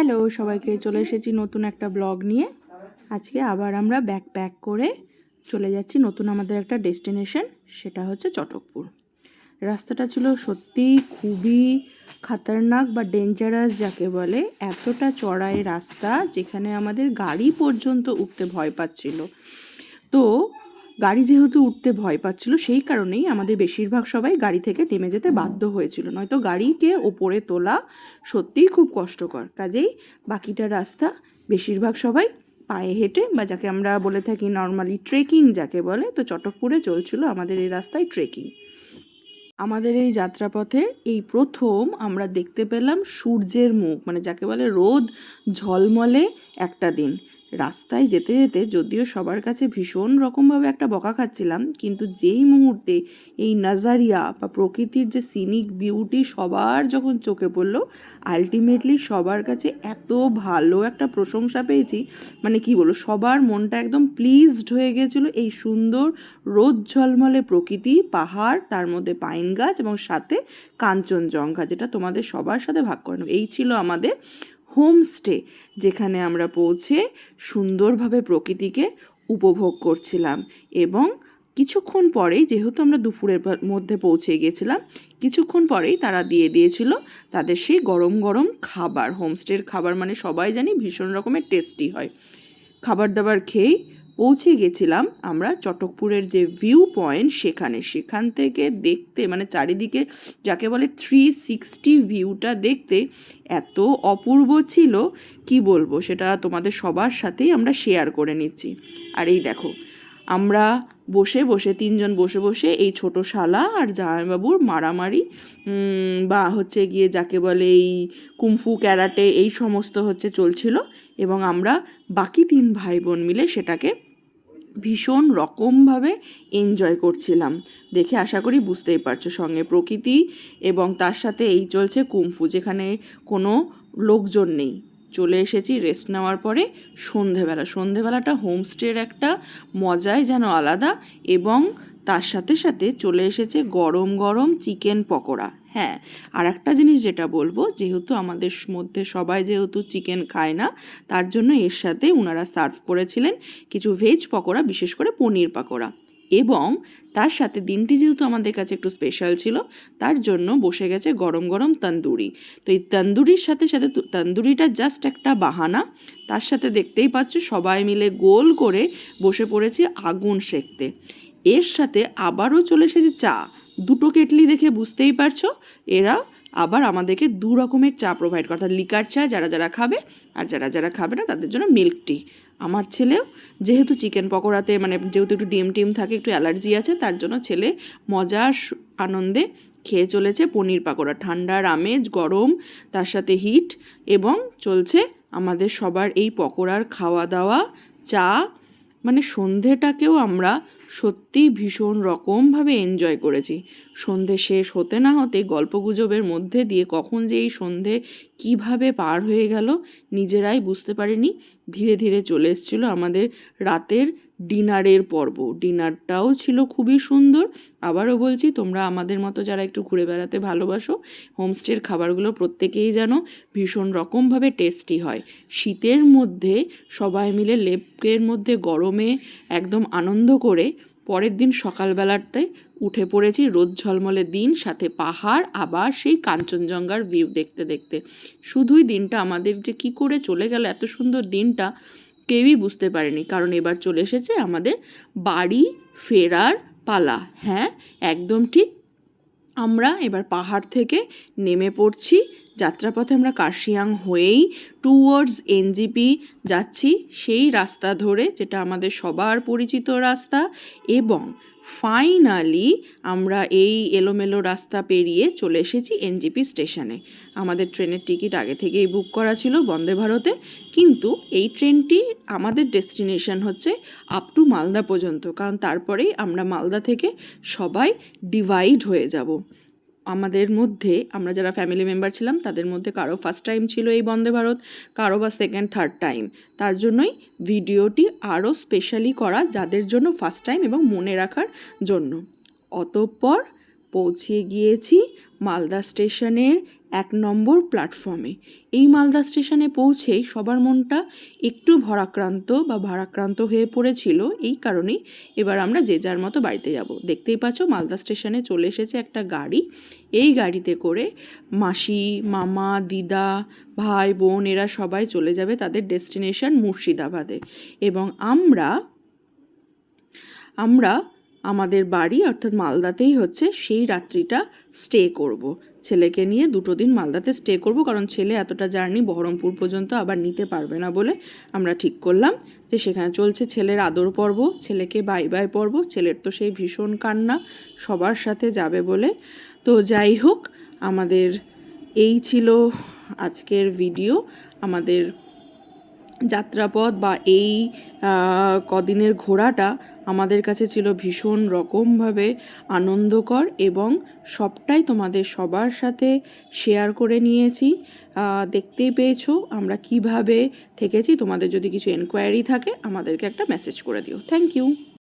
Hello সবাইকে, চলে এসেছি নতুন একটা ব্লগ নিয়ে। আজকে আবার আমরা ব্যাগ প্যাক করে চলে যাচ্ছি নতুন আমাদের একটা ডেস্টিনেশন, সেটা হচ্ছে চটকপুর। রাস্তাটা ছিল সত্যিই খুবই খাতারনাক বা ডেঞ্জারাস যাকে বলে। এতটা চড়াই রাস্তা যেখানে আমাদের গাড়ি পর্যন্ত উঠতে ভয় পাচ্ছিল। তো গাড়ি যেহেতু উঠতে ভয় পাচ্ছিল, সেই কারণেই আমাদের বেশিরভাগ সবাই গাড়ি থেকে নেমে যেতে বাধ্য হয়েছিল, নয়তো গাড়িকে ওপরে তোলা সত্যিই খুব কষ্টকর। কাজেই বাকিটা রাস্তা বেশিরভাগ সবাই পায়ে হেঁটে, বা যাকে আমরা বলে থাকি নর্মালি ট্রেকিং যাকে বলে, তো চটকপুরে চলছিল আমাদের এই রাস্তায় ট্রেকিং। আমাদের এই যাত্রাপথে এই প্রথম আমরা দেখতে পেলাম সূর্যের মুখ, মানে যাকে বলে রোদ ঝলমলে একটা দিন। রাস্তায় যেতে যেতে যদিও সবার কাছে ভীষণ রকমভাবে একটা বকা খাচ্ছিলাম, কিন্তু যেই মুহূর্তে এই নাজারিয়া বা প্রকৃতির যে সিনিক বিউটি সবার যখন চোখে পড়লো, আলটিমেটলি সবার কাছে এত ভালো একটা প্রশংসা পেয়েছি, মানে কি বলবো, সবার মনটা একদম প্লিজড হয়ে গেছিলো। এই সুন্দর রোদ ঝলমলে প্রকৃতি, পাহাড়, তার মধ্যে পাইন গাছ এবং সাথে কাঞ্চনজঙ্ঘা, যেটা তোমাদের সবার সাথে ভাগ করে নেব। এই ছিল আমাদের হোমস্টে, যেখানে আমরা পৌঁছে সুন্দরভাবে প্রকৃতিকে উপভোগ করছিলাম। এবং কিছুক্ষণ পরেই, যেহেতু আমরা দুপুরের মধ্যে পৌঁছে গিয়েছিলাম, কিছুক্ষণ পরেই তারা দিয়ে দিয়েছিল তাদের সেই গরম গরম খাবার। হোমস্টের খাবার মানে সবাই জানি ভীষণ রকমের টেস্টি হয়। খাবার দাবার খেয়েই পৌঁছে গেছিলাম আমরা চটকপুরের যে ভিউ পয়েন্ট সেখান থেকে দেখতে, মানে চারিদিকে যাকে বলে 360 ভিউটা দেখতে এত অপূর্ব ছিল, কি বলবো, সেটা তোমাদের সবার সাথেই আমরা শেয়ার করে নিচ্ছি। আর এই দেখো, আমরা বসে বসে তিনজন বসে বসে এই ছোট শালা আর জামাইবাবুর মারামারি বা হচ্ছে গিয়ে যাকে বলে এই কুমফু ক্যারাটে এই সমস্ত হচ্ছে চলছিল, এবং আমরা বাকি 3 ভাই বোন মিলে সেটাকে ভীষণ রকমভাবে এনজয় করছিলাম। দেখে আশা করি বুঝতেই পারছো, সঙ্গে প্রকৃতি এবং তার সাথে এই চলছে কুমফু, যেখানে কোনো লোকজন নেই। চলে এসেছি রেস্ট নেওয়ার পরে সন্ধেবেলাটা হোমস্টের একটা মজাই যেন আলাদা, এবং তার সাথে সাথে চলে এসেছে গরম গরম চিকেন পকোড়া। হ্যাঁ, আর একটা জিনিস যেটা বলবো, যেহেতু আমাদের মধ্যে সবাই যেহেতু চিকেন খায় না, তার জন্য এর সাথে ওনারা সার্ভ করেছিলেন কিছু ভেজ পকোড়া, বিশেষ করে পনির পকোড়া। এবং তার সাথে দিনটি যেহেতু আমাদের কাছে একটু স্পেশাল ছিল, তার জন্য বসে গেছে গরম গরম তন্দুরি। তো এই তন্দুরির সাথে সাথে, তন্দুরিটা জাস্ট একটা বাহানা, তার সাথে দেখতেই পাচ্ছ সবাই মিলে গোল করে বসে পড়েছে আগুন সেঁকতে। এর সাথে আবারও চলে এসেছে চা। 2টো কেটলি দেখে বুঝতেই পারছো, এরা আবার আমাদেরকে 2 রকমের চা প্রোভাইড করে, অর্থাৎ লিকার চা যারা যারা খাবে, আর যারা যারা খাবে না তাদের জন্য মিল্ক টি। আমার ছেলেও যেহেতু চিকেন পকোড়াতে, মানে যেহেতু একটু ডিম টিম থাকে, একটু অ্যালার্জি আছে, তার জন্য ছেলে মজার আনন্দে খেয়ে চলেছে পনির পকোড়া। ঠান্ডার আমেজ, গরম, তার সাথে হিট, এবং চলছে আমাদের সবার এই পকোড়ার খাওয়া দাওয়া, চা, মানে সন্ধেটাকেও আমরা সত্যিই ভীষণ রকমভাবে এনজয় করেছি। সন্ধে শেষ হতে না হতে গল্পগুজবের মধ্যে দিয়ে কখন যে এই সন্ধে কিভাবে পার হয়ে গেল নিজেরাই বুঝতে পারিনি। ধীরে ধীরে চলে এসেছিলো আমাদের রাতের ডিনারের পর্ব। ডিনারটাও ছিল খুবই সুন্দর। আবারও বলছি, তোমরা আমাদের মতো যারা একটু ঘুরে বেড়াতে ভালোবাসো, হোমস্টের খাবারগুলো প্রত্যেকেই যেন ভীষণ রকমভাবে টেস্টি হয়। শীতের মধ্যে সবাই মিলে লেপের মধ্যে গরমে একদম আনন্দ করে পরের দিন সকালবেলাতে উঠে পড়েছি রোদ ঝলমলে দিন, সাথে পাহাড়, আবার সেই কাঞ্চনজঙ্ঘার ভিউ দেখতে দেখতে। শুধুই দিনটা আমাদের যে কী করে চলে গেল, এত সুন্দর দিনটা কেউই বুঝতে পারেনি। কারণ এবার চলে এসেছে আমাদের বাড়ি ফেরার পালা। হ্যাঁ, একদম ঠিক, আমরা এবার পাহাড় থেকে নেমে পড়ছি। যাত্রাপথে আমরা কার্শিয়াং হয়েই টুয়ার্ডস এনজিপি যাচ্ছি, সেই রাস্তা ধরে, যেটা আমাদের সবার পরিচিত রাস্তা। এবং ফাইনালি আমরা এই এলোমেলো রাস্তা পেরিয়ে চলে এসেছি এনজিপি স্টেশনে। আমাদের ট্রেনের টিকিট আগে থেকেই বুক করা ছিল বন্দে ভারতে, কিন্তু এই ট্রেনটি আমাদের ডেস্টিনেশন হচ্ছে আপ টু মালদা পর্যন্ত, কারণ তারপরেই আমরা মালদা থেকে সবাই ডিভাইড হয়ে যাব। আমাদের মধ্যে আমরা যারা ফ্যামিলি মেম্বার ছিলাম, তাদের মধ্যে কারো ফার্স্ট টাইম ছিল এই বন্দে ভারত, কারো বা সেকেন্ড থার্ড টাইম। তার জন্যই ভিডিওটি আরও স্পেশালি করা, যাদের জন্য ফার্স্ট টাইম এবং মনে রাখার জন্য। অতঃপর পৌঁছে গিয়েছি মালদা স্টেশনের 1 নম্বর প্ল্যাটফর্মে। এই মালদা স্টেশনে পৌঁছেই সবার মনটা একটু ভারাক্রান্ত হয়ে পড়েছিল। এই কারণেই এবার আমরা যে যার মতো বাড়িতে যাব। দেখতেই পাচ্ছ মালদা স্টেশনে চলে এসেছে একটা গাড়ি। এই গাড়িতে করে মাসি, মামা, দিদা, ভাই, বোন এরা সবাই চলে যাবে তাদের ডেস্টিনেশন মুর্শিদাবাদে। এবং আমরা আমাদের বাড়ি অর্থাৎ মালদাতেই হচ্ছে সেই রাত্রিটা স্টে করব। ছেলেকে নিয়ে 2 দিন মালদাতে স্টে করব, কারণ ছেলে এতটা জার্নি বহরমপুর পর্যন্ত আবার নিতে পারবে না বলে আমরা ঠিক করলাম যে সেখানে চলছে ছেলের আদর পর্ব, ছেলেকে বাই বাই পর্ব। ছেলের তো সেই ভীষণ কান্না সবার সাথে যাবে বলে। তো যাই হোক, আমাদের এই ছিল আজকের ভিডিও। আমাদের যাত্রাপথ বা এই কদিনের ঘোরাটা আমাদের কাছে ছিল ভীষণ রকমভাবে আনন্দকর এবং সবটাই তোমাদের সবার সাথে শেয়ার করে নিয়েছি। দেখতেই পেয়েছো আমরা কিভাবে থেকেছি। তোমাদের যদি কিছু এনকোয়ারি থাকে আমাদেরকে একটা মেসেজ করে দিও। Thank you.